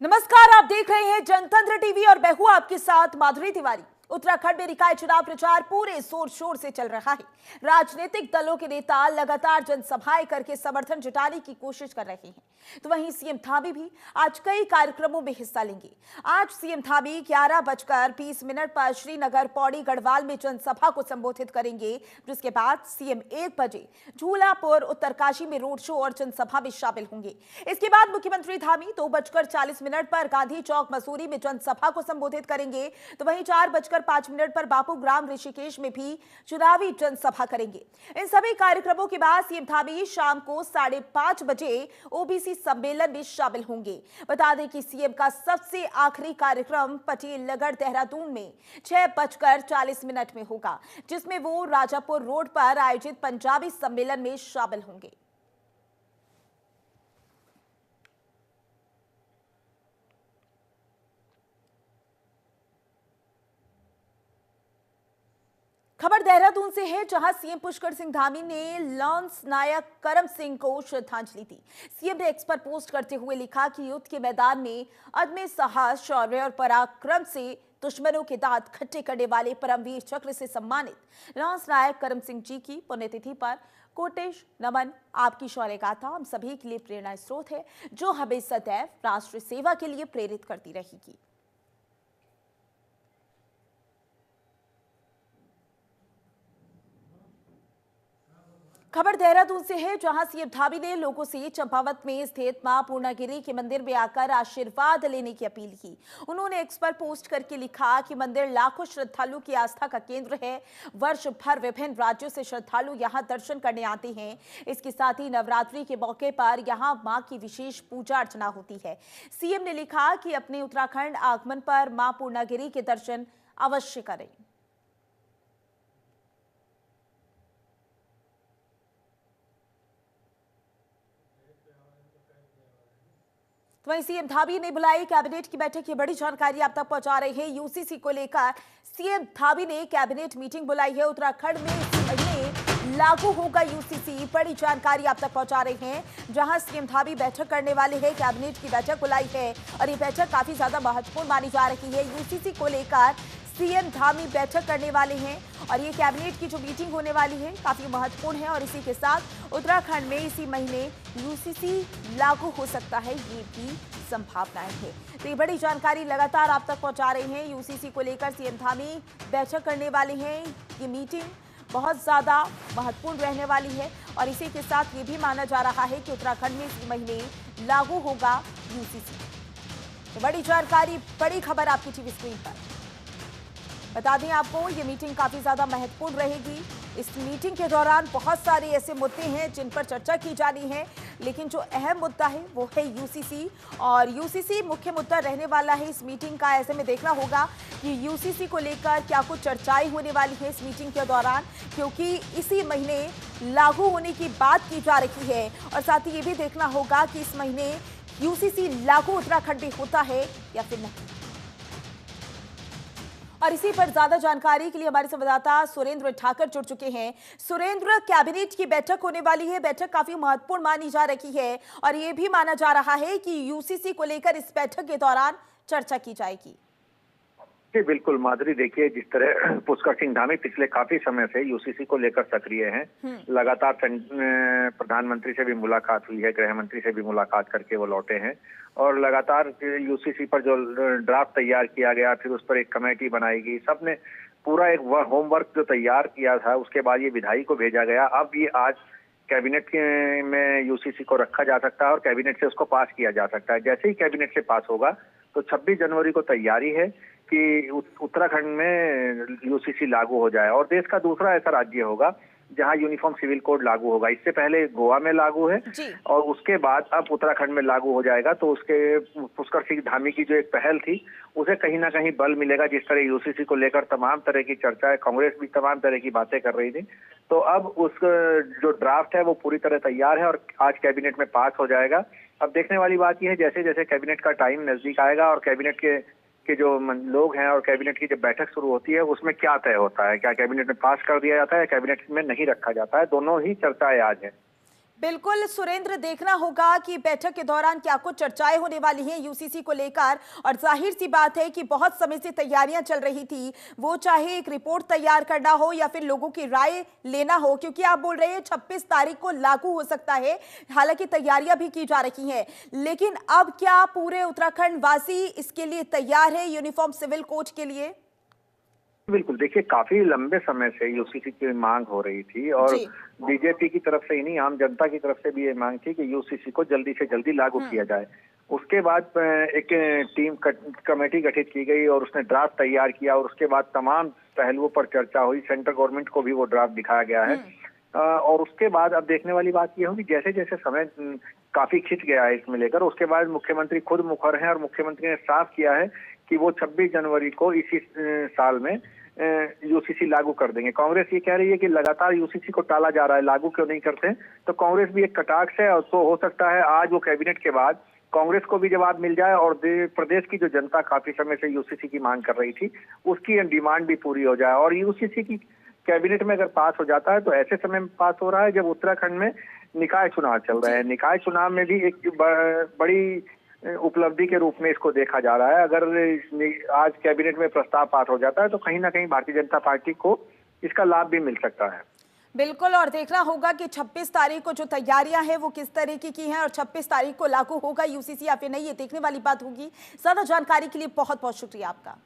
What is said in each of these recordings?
नमस्कार, आप देख रहे हैं जनतंत्र टीवी और मैं हूं आपके साथ माधुरी तिवारी। उत्तराखंड में निकाय चुनाव प्रचार पूरे जोर शोर से चल रहा है। राजनीतिक दलों के नेता लगातार जनसभाएं करके समर्थन जुटाने की कोशिश कर रहे हैं, तो वहीं सीएम थामी भी आज कई कार्यक्रमों में हिस्सा लेंगे। आज सीएम थामी 11:20 पर श्रीनगर पौड़ी गढ़वाल में जनसभा को संबोधित करेंगे, जिसके बाद सीएम 1 बजे झूलापुर उत्तरकाशी में रोड शो और जनसभा में शामिल होंगे। इसके बाद मुख्यमंत्री थामी 2:40 पर गांधी चौक मसूरी में जनसभा को संबोधित करेंगे, तो वहीं 4:05 पर बापू ग्राम ऋषिकेश में भी चुनावी जनसभा करेंगे। इन सभी कार्यक्रमों के बाद सीएम थामी शाम को 5:30 बजे ओबीसी सम्मेलन में शामिल होंगे। बता दें कि सीएम का सबसे आखिरी कार्यक्रम पटेल नगर देहरादून में 6:40 में होगा, जिसमें वो राजापुर रोड पर आयोजित पंजाबी सम्मेलन में शामिल होंगे। खबर देहरादून से है, जहां सीएम पुष्कर सिंह धामी ने लॉन्स नायक करम सिंह को श्रद्धांजलि दी। सीएम ने एक्स पर पोस्ट करते हुए लिखा कि युद्ध के मैदान में अदम्य साहस, शौर्य और पराक्रम से दुश्मनों के दांत खट्टे करने वाले परमवीर चक्र से सम्मानित लॉन्स नायक करम सिंह जी की पुण्यतिथि पर कोटेश नमन। आपकी शौर्य गाथा हम सभी के लिए प्रेरणा स्रोत है, जो हमें सदैव राष्ट्र सेवा के लिए प्रेरित करती रहेगी। खबर देहरादून से है, जहां सीएम धामी ने लोगों से चंपावत में स्थित मां पूर्णागिरी के मंदिर में आकर आशीर्वाद लेने की अपील की। उन्होंने एक्स पर पोस्ट करके लिखा कि मंदिर लाखों श्रद्धालु की आस्था का केंद्र है। वर्ष भर विभिन्न राज्यों से श्रद्धालु यहां दर्शन करने आते हैं। इसके साथ ही नवरात्रि के मौके पर यहां मां की विशेष पूजा अर्चना होती है। सीएम ने लिखा कि अपने उत्तराखंड आगमन पर मां पूर्णागिरी के दर्शन अवश्य करें। तो वहीं सीएम धामी ने बुलाई कैबिनेट की बैठक की बड़ी जानकारी आप तक पहुंचा रहे हैं। यूसीसी को लेकर सीएम धामी ने कैबिनेट मीटिंग बुलाई है। उत्तराखंड में इस महीने लागू होगा यूसीसी, बड़ी जानकारी आप तक पहुंचा रहे हैं, जहां सीएम धामी बैठक करने वाले हैं। कैबिनेट की बैठक बुलाई है और ये बैठक काफी ज्यादा महत्वपूर्ण मानी जा रही है। यूसीसी को लेकर सीएम धामी बैठक करने वाले हैं और ये कैबिनेट की जो मीटिंग होने वाली है काफी महत्वपूर्ण है। और इसी के साथ उत्तराखंड में इसी महीने यूसीसी लागू हो सकता है, ये भी संभावनाएं है। तो ये बड़ी जानकारी लगातार आप तक पहुंचा रहे हैं। यूसीसी को लेकर सीएम धामी बैठक करने वाले हैं। ये मीटिंग बहुत ज्यादा महत्वपूर्ण रहने वाली है और इसी के साथ ये भी माना जा रहा है कि उत्तराखंड में इसी महीने लागू होगा यूसीसी। तो बड़ी जानकारी, बड़ी खबर आपकी टीवी स्क्रीन पर। बता दें आपको, ये मीटिंग काफी ज्यादा महत्वपूर्ण रहेगी। इस मीटिंग के दौरान बहुत सारे ऐसे मुद्दे हैं जिन पर चर्चा की जानी है, लेकिन जो अहम मुद्दा है वो है यूसीसी, और यूसीसी मुख्य मुद्दा रहने वाला है इस मीटिंग का। ऐसे में देखना होगा कि यूसीसी को लेकर क्या कुछ चर्चाएं होने वाली है इस मीटिंग के दौरान, क्योंकि इसी महीने लागू होने की बात की जा रही है। और साथ ही ये भी देखना होगा कि इस महीने यूसीसी लागू उत्तराखंड में होता है या फिर नहीं। और इसी पर ज्यादा जानकारी के लिए हमारे संवाददाता सुरेंद्र ठाकर जुड़ चुके हैं। सुरेंद्र, कैबिनेट की बैठक होने वाली है, बैठक काफी महत्वपूर्ण मानी जा रही है और ये भी माना जा रहा है कि यूसीसी को लेकर इस बैठक के दौरान चर्चा की जाएगी। जी बिल्कुल माधुरी, देखिए जिस तरह पुष्कर सिंह धामी पिछले काफी समय से यूसीसी को लेकर सक्रिय हैं, लगातार प्रधानमंत्री से भी मुलाकात हुई है, गृह मंत्री से भी मुलाकात करके वो लौटे हैं और लगातार यूसीसी पर जो ड्राफ्ट तैयार किया गया, फिर उस पर एक कमेटी बनाई गई, सबने पूरा एक होमवर्क जो तैयार किया था, उसके बाद ये विधायी को भेजा गया। अब ये आज कैबिनेट में यूसीसी को रखा जा सकता है और कैबिनेट से उसको पास किया जा सकता है। जैसे ही कैबिनेट से पास होगा तो 26 जनवरी को तैयारी है कि उत्तराखंड में यूसीसी लागू हो जाए और देश का दूसरा ऐसा राज्य होगा जहां यूनिफॉर्म सिविल कोड लागू होगा। इससे पहले गोवा में लागू है और उसके बाद अब उत्तराखंड में लागू हो जाएगा। तो उसके पुष्कर सिंह धामी की जो एक पहल थी उसे कहीं ना कहीं बल मिलेगा। जिस तरह यूसीसी को लेकर तमाम तरह की चर्चा है, कांग्रेस भी तमाम तरह की बातें कर रही थी, तो अब उस जो ड्राफ्ट है वो पूरी तरह तैयार है और आज कैबिनेट में पास हो जाएगा। अब देखने वाली बात यह है जैसे जैसे कैबिनेट का टाइम नजदीक आएगा और कैबिनेट के जो लोग हैं और कैबिनेट की जब बैठक शुरू होती है उसमें क्या तय होता है, क्या कैबिनेट में पास कर दिया जाता है या कैबिनेट में नहीं रखा जाता है, दोनों ही चर्चाएं आज है। बिल्कुल सुरेंद्र, देखना होगा कि बैठक के दौरान क्या कुछ चर्चाएं होने वाली हैं यूसीसी को लेकर। और जाहिर सी बात है कि बहुत समय से तैयारियां चल रही थी, वो चाहे एक रिपोर्ट तैयार करना हो या फिर लोगों की राय लेना हो, क्योंकि आप बोल रहे हैं 26 तारीख को लागू हो सकता है। हालांकि तैयारियां भी की जा रही हैं, लेकिन अब क्या पूरे उत्तराखंड वासी इसके लिए तैयार है, यूनिफॉर्म सिविल कोड के लिए? बिल्कुल, देखिए काफी लंबे समय से यूसीसी की मांग हो रही थी और जी। बीजेपी की तरफ से ही नहीं, आम जनता की तरफ से भी ये मांग थी कि यूसीसी को जल्दी से जल्दी लागू किया जाए। उसके बाद एक टीम कमेटी गठित की गई और उसने ड्राफ्ट तैयार किया और उसके बाद तमाम पहलुओं पर चर्चा हुई। सेंट्रल गवर्नमेंट को भी वो ड्राफ्ट दिखाया गया है। और उसके बाद अब देखने वाली बात ये होगी, जैसे जैसे समय काफी खिंच गया है इसमें लेकर, उसके बाद मुख्यमंत्री खुद मुखर हैं और मुख्यमंत्री ने साफ किया है कि वो 26 जनवरी को इसी साल में यूसीसी लागू कर देंगे। कांग्रेस ये कह रही है कि लगातार यूसीसी को टाला जा रहा है, लागू क्यों नहीं करते? तो कांग्रेस भी एक कटाक्ष है और तो हो सकता है आज वो कैबिनेट के बाद कांग्रेस को भी जवाब मिल जाए और प्रदेश की जो जनता काफी समय से यूसीसी की मांग कर रही थी उसकी डिमांड भी पूरी हो जाए। और यूसीसी की कैबिनेट में अगर पास हो जाता है तो ऐसे समय में पास हो रहा है जब उत्तराखंड में निकाय चुनाव चल रहे हैं। निकाय चुनाव में भी एक बड़ी उपलब्धि के रूप में इसको देखा जा रहा है। अगर आज कैबिनेट में प्रस्ताव पास हो जाता है तो कहीं ना कहीं भारतीय जनता पार्टी को इसका लाभ भी मिल सकता है। बिल्कुल, और देखना होगा कि 26 तारीख को जो तैयारियां हैं वो किस तरीके की हैं और 26 तारीख को लागू होगा यूसीसी या फिर नहीं, ये देखने वाली बात होगी। ज्यादा जानकारी के लिए बहुत बहुत शुक्रिया आपका।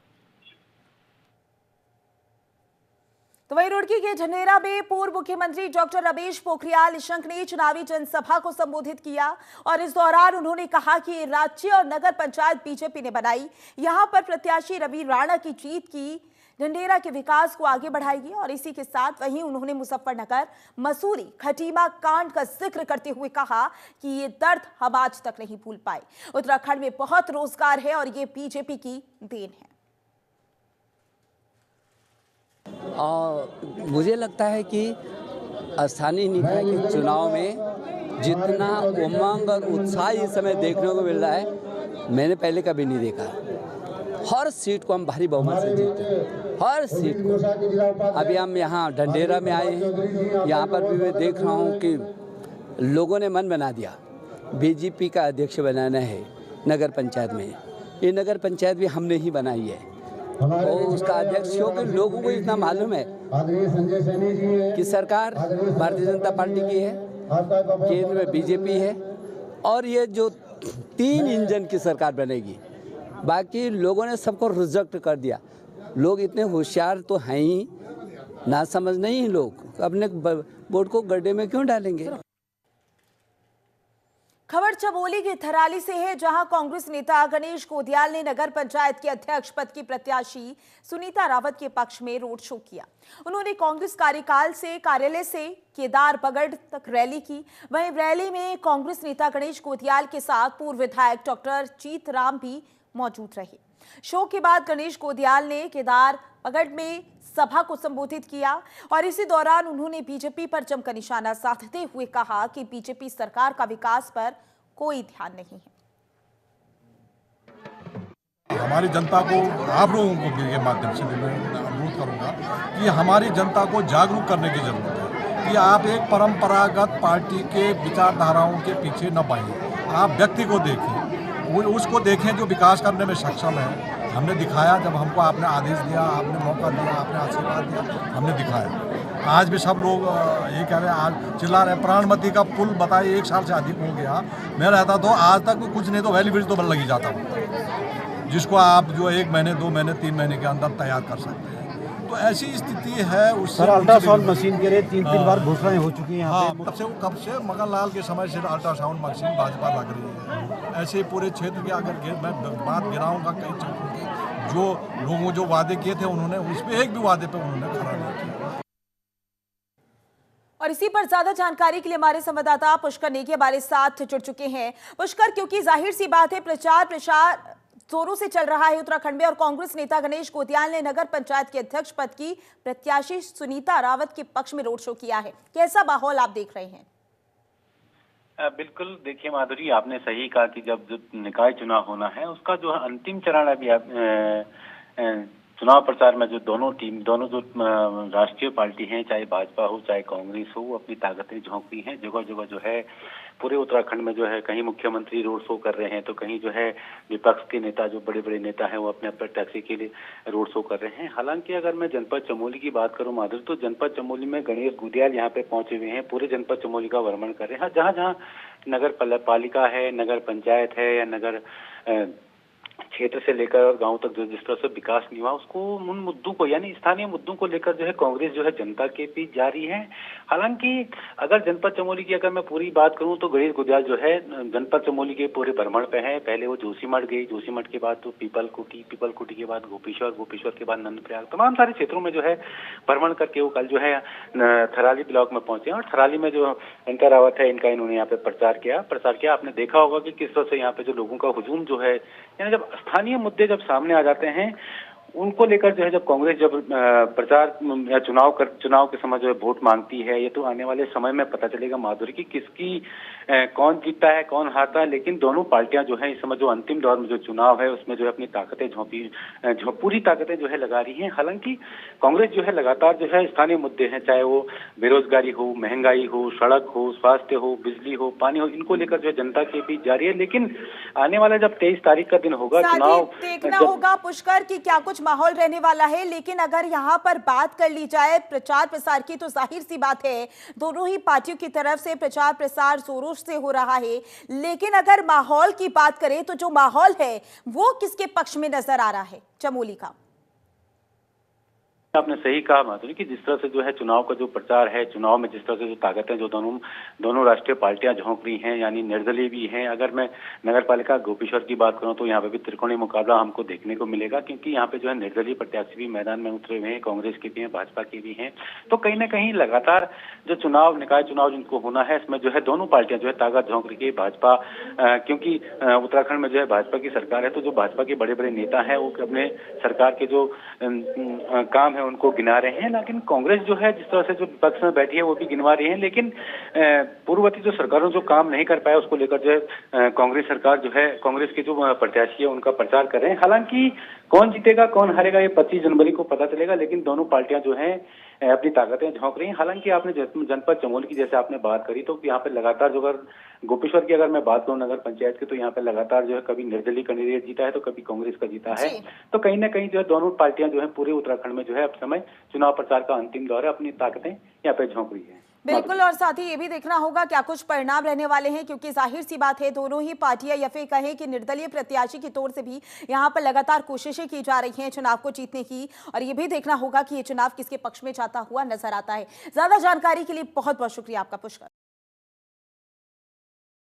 तो वहीं रुड़की के झनेरा में पूर्व मुख्यमंत्री डॉक्टर रमेश पोखरियाल निशंक ने चुनावी जनसभा को संबोधित किया और इस दौरान उन्होंने कहा कि राज्य और नगर पंचायत बीजेपी ने बनाई, यहां पर प्रत्याशी रवि राणा की जीत की झंडेरा के विकास को आगे बढ़ाएगी। और इसी के साथ वहीं उन्होंने मुजफ्फरनगर, मसूरी, खटीमा कांड का जिक्र करते हुए कहा कि ये दर्द हम आज तक नहीं भूल पाए। उत्तराखंड में बहुत रोजगार है और ये बीजेपी की देन है। और मुझे लगता है कि स्थानीय निकाय के चुनाव में जितना उमंग और उत्साह इस समय देखने को मिल रहा है, मैंने पहले कभी नहीं देखा। हर सीट को हम भारी बहुमत से जीते, हर सीट को। अभी हम यहाँ ढंढेरा में आए हैं, यहाँ पर भी मैं देख रहा हूँ कि लोगों ने मन बना दिया, बीजेपी का अध्यक्ष बनाना है नगर पंचायत में। ये नगर पंचायत भी हमने ही बनाई है और उसका अध्यक्ष, क्योंकि लोगों को इतना मालूम है कि सरकार भारतीय जनता पार्टी की है, केंद्र में बीजेपी है और ये जो 3 इंजन की सरकार बनेगी। बाकी लोगों ने सबको रिजेक्ट कर दिया। लोग इतने होशियार तो हैं ही, ना समझ नहीं, लोग अपने वोट को गड्ढे में क्यों डालेंगे। खबर चमोली के थराली से है, जहां कांग्रेस नेता गणेश गोदियाल ने नगर पंचायत के अध्यक्ष पद की प्रत्याशी सुनीता रावत के पक्ष में रोड शो किया। उन्होंने कांग्रेस कार्यालय से केदार पगड़ तक रैली की। वहीं रैली में कांग्रेस नेता गणेश गोदियाल के साथ पूर्व विधायक डॉक्टर जीतराम भी मौजूद रहे। शो के बाद गणेश गोदियाल ने केदार पगड़ में सभा को संबोधित किया और इसी दौरान उन्होंने बीजेपी पर जमकर निशाना साधते हुए कहा कि बीजेपी सरकार का विकास पर कोई ध्यान नहीं है। हमारी जनता को, आप लोगों को के माध्यम से मैं अनुरोध करूंगा कि हमारी जनता को जागरूक करने की जरूरत है कि आप एक परंपरागत पार्टी के विचारधाराओं के पीछे न बढ़ें। आप व्यक्ति को देखें, वो उसको देखें जो विकास करने में सक्षम है। हमने दिखाया, जब हमको आपने आदेश दिया, आपने मौका दिया, आपने आशीर्वाद दिया, हमने दिखाया। आज भी सब लोग ये कह रहे हैं, आज चिल्ला रहे हैं, प्राणमती का पुल बताइए 1 साल से अधिक हो गया। मैं रहता तो आज तक कुछ नहीं तो वैली ब्रिज तो लग ही जाता हूँ, जिसको आप जो 1 महीने, 2 महीने, 3 महीने के अंदर तैयार कर सकते हैं। तो ऐसी स्थिति है। उससे अल्ट्रासाउंड मशीन के लिए 3 बार घोषणाएं हो चुकी हैं यहाँ पे। कब से मगन लाल के समय से अल्ट्रासाउंड मशीन भाजपा लग रही है। ऐसे पूरे क्षेत्र के अगर मैं बात गिराऊंगा कई क्षेत्रों की, जो लोगों जो वादे किए थे उन्होंने उस पर एक भी वादे पे उन्होंने खरा नहीं किया। और इसी पर ज्यादा जानकारी के लिए हमारे संवाददाता पुष्कर नेगी हमारे साथ जुड़ चुके हैं। पुष्कर, क्योंकि जाहिर सी बात है प्रचार जोरों से चल रहा है उत्तराखंड में और कांग्रेस नेता गणेश गोदियाल ने नगर पंचायत के अध्यक्ष पद की प्रत्याशी सुनीता रावत के पक्ष में रोड शो किया है, कैसा माहौल आप देख रहे हैं? बिल्कुल, देखिए माधुरी, आपने सही कहा कि जब जो निकाय चुनाव होना है उसका जो अंतिम चरण अभी चुनाव प्रचार में जो दोनों जो राष्ट्रीय पार्टी हैं, चाहे भाजपा हो चाहे कांग्रेस हो, अपनी ताकतें झोंक रही हैं। जगह जगह जो है पूरे उत्तराखंड में जो है कहीं मुख्यमंत्री रोड शो कर रहे हैं, तो कहीं जो है विपक्ष के नेता, जो बड़े बड़े नेता हैं, वो अपने प्रत्याशी के लिए रोड शो कर रहे हैं। हालांकि अगर मैं जनपद चमोली की बात करूं माधुरी, तो जनपद चमोली में गणेश गुदियाल यहाँ पे पहुंचे हुए हैं, पूरे जनपद चमोली का भ्रमण कर रहे हैं। जहां जहां नगर पालिका है, नगर पंचायत है या नगर क्षेत्र से लेकर और गांव तक जो जिस तरह से विकास नहीं हुआ, उसको उन मुद्दों को यानी स्थानीय मुद्दों को लेकर जो है कांग्रेस जो है जनता के बीच जा रही है। हालांकि अगर जनपद चमोली की अगर मैं पूरी बात करूं तो गणेश गुदियाल जो है जनपद चमोली के पूरे भ्रमण पे है। पहले वो जोशीमठ गई, जोशीमठ के बाद तो पीपल कुटी के बाद गोपेश्वर के बाद नंदप्रयाग, तमाम सारे क्षेत्रों में जो है भ्रमण करके वो कल जो है थराली ब्लॉक में पहुंचे और थराली में जो इनका रावत है, इन्होंने यहाँ पे प्रचार किया। आपने देखा होगा कि किस तरह से यहाँ पे जो लोगों का हुजूम जो है, यानी जब स्थानीय मुद्दे जब सामने आ जाते हैं उनको लेकर जो है जब कांग्रेस जब प्रचार या चुनाव के समय जो है वोट मांगती है, ये तो आने वाले समय में पता चलेगा माधुरी की किसकी कौन जीतता है कौन हारता है। लेकिन दोनों पार्टियां जो है इस समय जो अंतिम दौर में जो चुनाव है उसमें जो है अपनी ताकतें पूरी ताकतें जो है लगा रही हैं। हालांकि कांग्रेस जो है लगातार जो है स्थानीय मुद्दे हैं, चाहे वो बेरोजगारी हो, महंगाई हो, सड़क हो, स्वास्थ्य हो, बिजली हो, पानी हो, इनको लेकर जो है जनता के बीच जारी है। लेकिन आने वाला जब 23 तारीख का दिन होगा चुनाव, देखना होगा पुष्कर की क्या कुछ माहौल रहने वाला है। लेकिन अगर यहाँ पर बात कर ली जाए प्रचार प्रसार की, तो जाहिर सी बात है दोनों ही पार्टियों की तरफ से प्रचार प्रसार जोरों से हो रहा है। लेकिन अगर माहौल की बात करें तो जो माहौल है वो किसके पक्ष में नजर आ रहा है चमोली का? आपने सही कहा माधुरी कि जिस तरह से जो है चुनाव का जो प्रचार है, चुनाव में जिस तरह से जो ताकतें जो दोनों राष्ट्रीय पार्टियां झोंक रही हैं, यानी निर्दलीय भी हैं। अगर मैं नगर पालिका गोपेश्वर की बात करूं तो यहाँ पे भी त्रिकोणीय मुकाबला हमको देखने को मिलेगा, क्योंकि यहाँ पे जो है निर्दलीय प्रत्याशी भी मैदान में उतरे हुए हैं, कांग्रेस के भी हैं, भाजपा के भी हैं। तो कहीं ना कहीं लगातार जो निकाय चुनाव जिनको होना है, इसमें जो है दोनों पार्टियां जो है ताकत झोंक रही है। भाजपा क्योंकि उत्तराखंड में जो है भाजपा की सरकार है, तो जो भाजपा के बड़े बड़े नेता है वो अपने सरकार के जो काम उनको गिना रहे हैं। लेकिन कांग्रेस जो है जिस तरह से जो विपक्ष में बैठी है वो भी गिनवा रही है। लेकिन पूर्ववर्ती जो सरकारों जो काम नहीं कर पाया उसको लेकर जो है कांग्रेस सरकार जो है कांग्रेस के जो प्रत्याशी है उनका प्रचार कर रहे हैं। हालांकि कौन जीतेगा कौन हारेगा ये 25 जनवरी को पता चलेगा। लेकिन दोनों पार्टियां जो है अपनी ताकतें झोंक रही हैं। हालांकि आपने जनपद चमोली की जैसे आपने बात करी, तो यहाँ पे लगातार जो अगर गोपेश्वर की अगर मैं बात करूं नगर पंचायत की, तो यहाँ पे लगातार जो है कभी निर्दलीय कैंडिडेट जीता है तो कभी कांग्रेस का जीता है। तो कहीं ना कहीं जो है दोनों पार्टियां जो है पूरे उत्तराखंड में जो है अब समय चुनाव प्रचार का अंतिम दौर है, अपनी ताकतें यहाँ पे झोंक रही है। बिल्कुल, और साथ ही ये भी देखना होगा क्या कुछ परिणाम रहने वाले हैं, क्योंकि जाहिर सी बात है दोनों ही पार्टियां या फिर कहें कि निर्दलीय प्रत्याशी की तौर से भी यहां पर लगातार कोशिशें की जा रही हैं चुनाव को जीतने की, और ये भी देखना होगा कि ये चुनाव किसके पक्ष में जाता हुआ नजर आता है। ज्यादा जानकारी के लिए बहुत बहुत शुक्रिया आपका पुष्कर।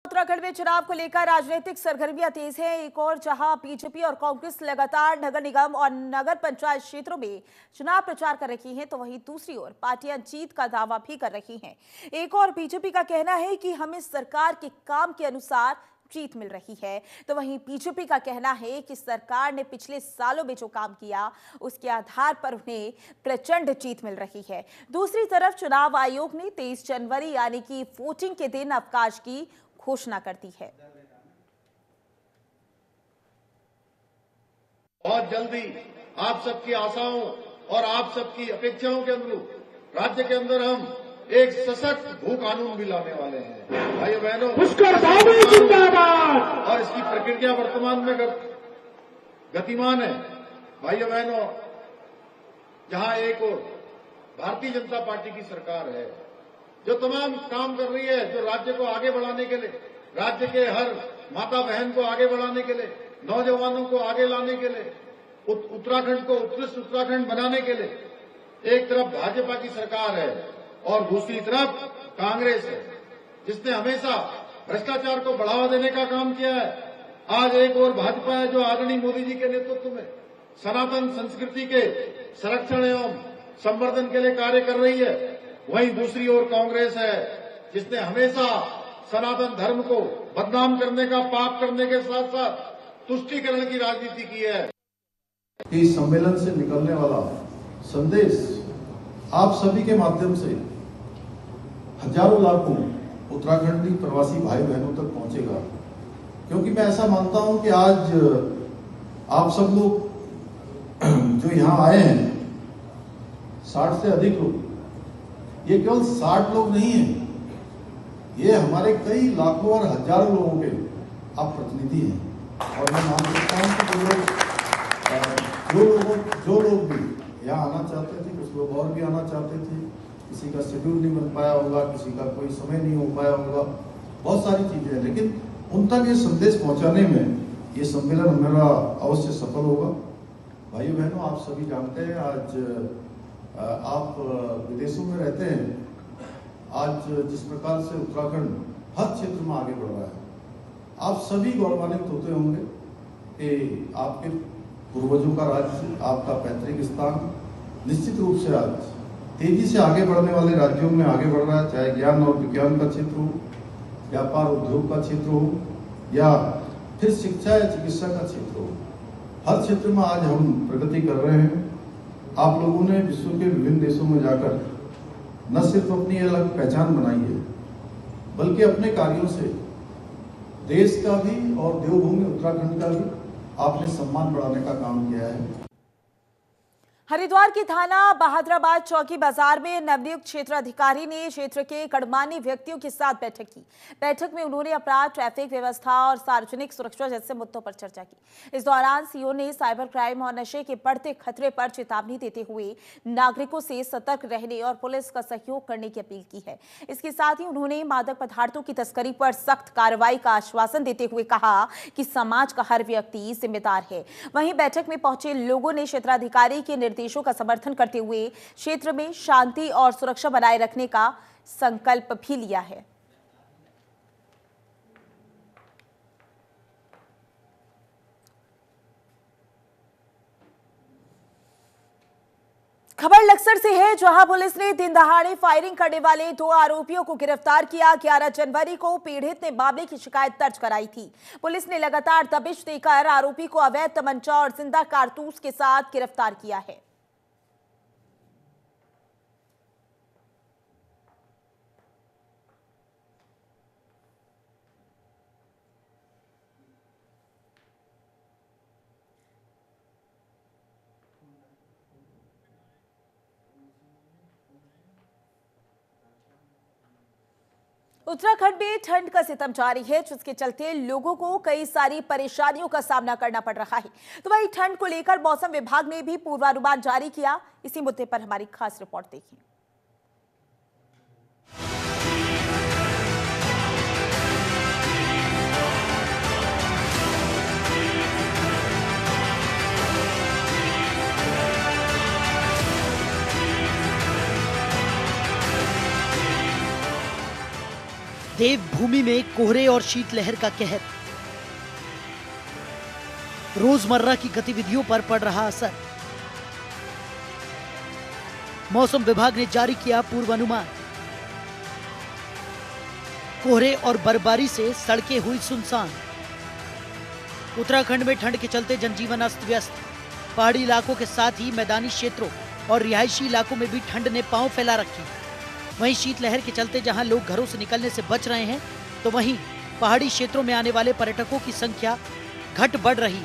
उत्तराखंड में चुनाव को लेकर राजनीतिक सरगर्मियां तेज है। एक और जहां बीजेपी और कांग्रेस लगातार नगर निगम और नगर पंचायत क्षेत्रों में चुनाव प्रचार कर रही हैं, तो वहीं दूसरी ओर पार्टियां जीत का दावा भी कर रही हैं। एक और बीजेपी का कहना है कि हमें सरकार के काम के अनुसार जीत मिल रही है, तो वहीं बीजेपी का कहना है कि सरकार ने पिछले सालों में जो काम किया उसके आधार पर उन्हें प्रचंड जीत मिल रही है। दूसरी तरफ चुनाव आयोग ने 23 जनवरी यानी कि वोटिंग के दिन अवकाश की घोषणा कर दी है। बहुत जल्दी आप सबकी आशाओं और आप सबकी अपेक्षाओं के अनुरूप राज्य के अंदर हम एक सशक्त भू कानून भी लाने वाले हैं। भाइयों बहनों, और इसकी प्रक्रिया वर्तमान में गतिमान है। भाइयों बहनों, जहां एक और भारतीय जनता पार्टी की सरकार है जो तमाम काम कर रही है, जो राज्य को आगे बढ़ाने के लिए, राज्य के हर माता बहन को आगे बढ़ाने के लिए, नौजवानों को आगे लाने के लिए, उत्तराखंड को उत्कृष्ट उत्तराखंड बनाने के लिए एक तरफ भाजपा की सरकार है और दूसरी तरफ कांग्रेस है, जिसने हमेशा भ्रष्टाचार को बढ़ावा देने का काम किया है। आज एक और भाजपा है जो आदरणीय मोदी जी के नेतृत्व में सनातन संस्कृति के संरक्षण एवं संवर्धन के लिए कार्य कर रही है। वहीं दूसरी ओर कांग्रेस है जिसने हमेशा सनातन धर्म को बदनाम करने का, पाप करने के साथ साथ तुष्टीकरण की राजनीति की है। इस सम्मेलन से निकलने वाला संदेश आप सभी के माध्यम से हजारों लाखों उत्तराखंडी प्रवासी भाई बहनों तक पहुंचेगा, क्योंकि मैं ऐसा मानता हूं कि आज आप सब लोग जो यहाँ आए हैं 60 से अधिक लोग, ये केवल 60 लोग नहीं हैं, ये हमारे कई लाखों और हजारों लोगों के आप प्रतिनिधि हैं। और मैं मान सकता हूँ कि जो लोग भी यहाँ आना चाहते थे, कुछ लोग और भी आना चाहते थे, किसी का शेड्यूल नहीं बन पाया होगा, किसी का कोई समय नहीं हो पाया होगा, बहुत सारी चीजें हैं, लेकिन उन तक ये संदेश पहुंचाने में ये सम्मेलन हमारा अवश्य सफल होगा। भाइयों बहनों, आप सभी जानते हैं आज आप विदेशों में रहते हैं, आज जिस प्रकार से उत्तराखंड हर क्षेत्र में आगे बढ़ रहा है, आप सभी गौरवान्वित होते होंगे कि आपके पूर्वजों का राज्य, आपका पैतृक स्थान निश्चित रूप से आज तेजी से आगे बढ़ने वाले राज्यों में आगे बढ़ रहा है, चाहे ज्ञान और विज्ञान का क्षेत्र हो, व्यापार उद्योग का क्षेत्र हो, या फिर शिक्षा या चिकित्सा का क्षेत्र हो, हर क्षेत्र में आज हम प्रगति कर रहे हैं। आप लोगों ने विश्व के विभिन्न देशों में जाकर न सिर्फ अपनी अलग पहचान बनाई है, बल्कि अपने कार्यों से देश का भी और देवभूमि उत्तराखंड का भी आपने सम्मान बढ़ाने का काम किया है। हरिद्वार की थाना बहादुराबाद चौकी बाजार में नवनियुक्त क्षेत्र अधिकारी ने क्षेत्र के गणमान्य व्यक्तियों के साथ बैठक की। बैठक में उन्होंने अपराध, ट्रैफिक व्यवस्था और सार्वजनिक सुरक्षा जैसे मुद्दों पर चर्चा की। इस दौरान सीओ ने साइबर क्राइम और नशे के बढ़ते खतरे पर चेतावनी देते हुए नागरिकों से सतर्क रहने और पुलिस का सहयोग करने की अपील की है। इसके साथ ही उन्होंने मादक पदार्थों की तस्करी पर सख्त कार्रवाई का आश्वासन देते हुए कहा कि समाज का हर व्यक्ति जिम्मेदार है। वहीं बैठक में पहुंचे लोगों ने क्षेत्राधिकारी के निर्देशों का समर्थन करते हुए क्षेत्र में शांति और सुरक्षा बनाए रखने का संकल्प भी लिया है। खबर लक्सर से है, जहां पुलिस ने दिन दहाड़े फायरिंग करने वाले 2 आरोपियों को गिरफ्तार किया। 11 जनवरी को पीड़ित ने मामले की शिकायत दर्ज कराई थी। पुलिस ने लगातार दबिश देकर आरोपी को अवैध तमंचा और जिंदा कारतूस के साथ गिरफ्तार किया है। उत्तराखंड में ठंड का सितम जारी है, जिसके चलते लोगों को कई सारी परेशानियों का सामना करना पड़ रहा है। तो वहीं ठंड को लेकर मौसम विभाग ने भी पूर्वानुमान जारी किया। इसी मुद्दे पर हमारी खास रिपोर्ट देखिए। देवभूमि में कोहरे और शीतलहर का कहर, रोजमर्रा की गतिविधियों पर पड़ रहा असर। मौसम विभाग ने जारी किया पूर्वानुमान। कोहरे और बर्फबारी से सड़कें हुई सुनसान। उत्तराखंड में ठंड के चलते जनजीवन अस्त व्यस्त। पहाड़ी इलाकों के साथ ही मैदानी क्षेत्रों और रिहायशी इलाकों में भी ठंड ने पांव फैला रखी। वहीं शीतलहर के चलते जहां लोग घरों से निकलने से बच रहे हैं, तो वहीं पहाड़ी क्षेत्रों में आने वाले पर्यटकों की संख्या घट बढ़ रही।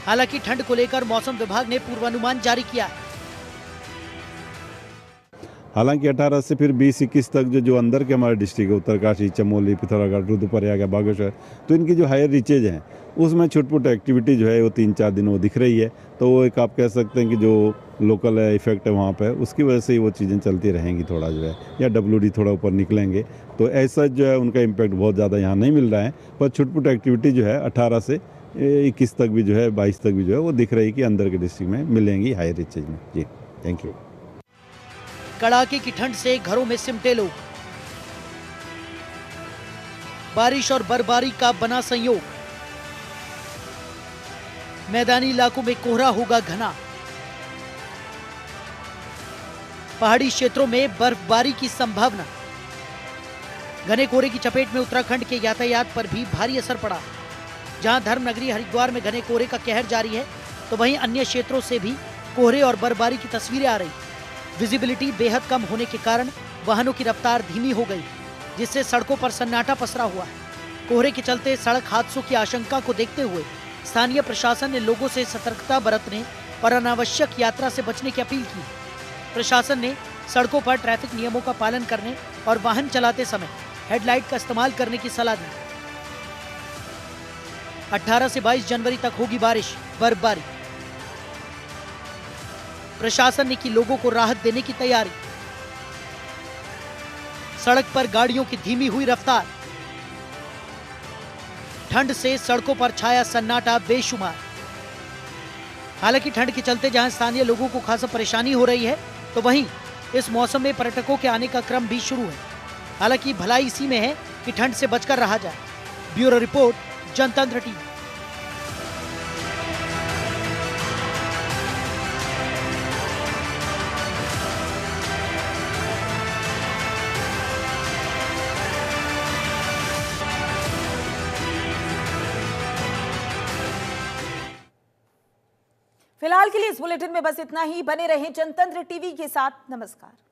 हालांकि ठंड को लेकर मौसम विभाग ने पूर्वानुमान जारी किया। हालांकि 18 से फिर 20-21 तक जो अंदर के हमारे डिस्ट्रिक्ट है, उत्तरकाशी, चमोली, पिथौरागढ़, रुद्रप्रयाग, बागेश्वर, तो इनकी जो हायर रीचेज हैं उसमें छोट-मोट एक्टिविटी जो है वो 3-4 दिन वो दिख रही है। तो वो एक आप कह सकते हैं कि जो लोकल इफेक्ट है वहाँ पे, उसकी वजह से ही वो चीज़ें चलती रहेंगी थोड़ा जो है, या WD थोड़ा ऊपर निकलेंगे, तो ऐसा जो है उनका इम्पैक्ट बहुत ज़्यादा यहाँ नहीं मिल रहा है। पर छोट-मोट एक्टिविटी जो है 18 से 21 तक भी जो है, 22 तक भी जो है वो दिख रही है कि अंदर के डिस्ट्रिक्ट में मिलेंगी हायर रीचेज में। जी, थैंक यू। कड़ाके की ठंड से घरों में सिमटे लोग। बारिश और बर्फबारी का बना संयोग। मैदानी इलाकों में कोहरा होगा घना। पहाड़ी क्षेत्रों में बर्फबारी की संभावना। घने कोहरे की चपेट में उत्तराखंड के यातायात पर भी भारी असर पड़ा। जहां धर्मनगरी हरिद्वार में घने कोहरे का कहर जारी है, तो वहीं अन्य क्षेत्रों से भी कोहरे और बर्फबारी की तस्वीरें आ रही। विजिबिलिटी बेहद कम होने के कारण वाहनों की रफ्तार धीमी हो गई, जिससे सड़कों पर सन्नाटा पसरा हुआ है। कोहरे के चलते सड़क हादसों की आशंका को देखते हुए स्थानीय प्रशासन ने लोगों से सतर्कता बरतने और अनावश्यक यात्रा से बचने की अपील की। प्रशासन ने सड़कों पर ट्रैफिक नियमों का पालन करने और वाहन चलाते समय हेडलाइट का इस्तेमाल करने की सलाह दी। 18 से 22 जनवरी तक होगी बारिश, बर्फबारी। प्रशासन ने की लोगों को राहत देने की तैयारी। सड़क पर गाड़ियों की धीमी हुई रफ्तार। ठंड से सड़कों पर छाया सन्नाटा बेशुमार। हालांकि ठंड के चलते जहां स्थानीय लोगों को खासा परेशानी हो रही है, तो वहीं इस मौसम में पर्यटकों के आने का क्रम भी शुरू है। हालांकि भलाई इसी में है कि ठंड से बचकर रहा जाए। ब्यूरो रिपोर्ट, जनतंत्र टीवी। फिलहाल के लिए इस बुलेटिन में बस इतना ही। बने रहें जनतंत्र टीवी के साथ। नमस्कार।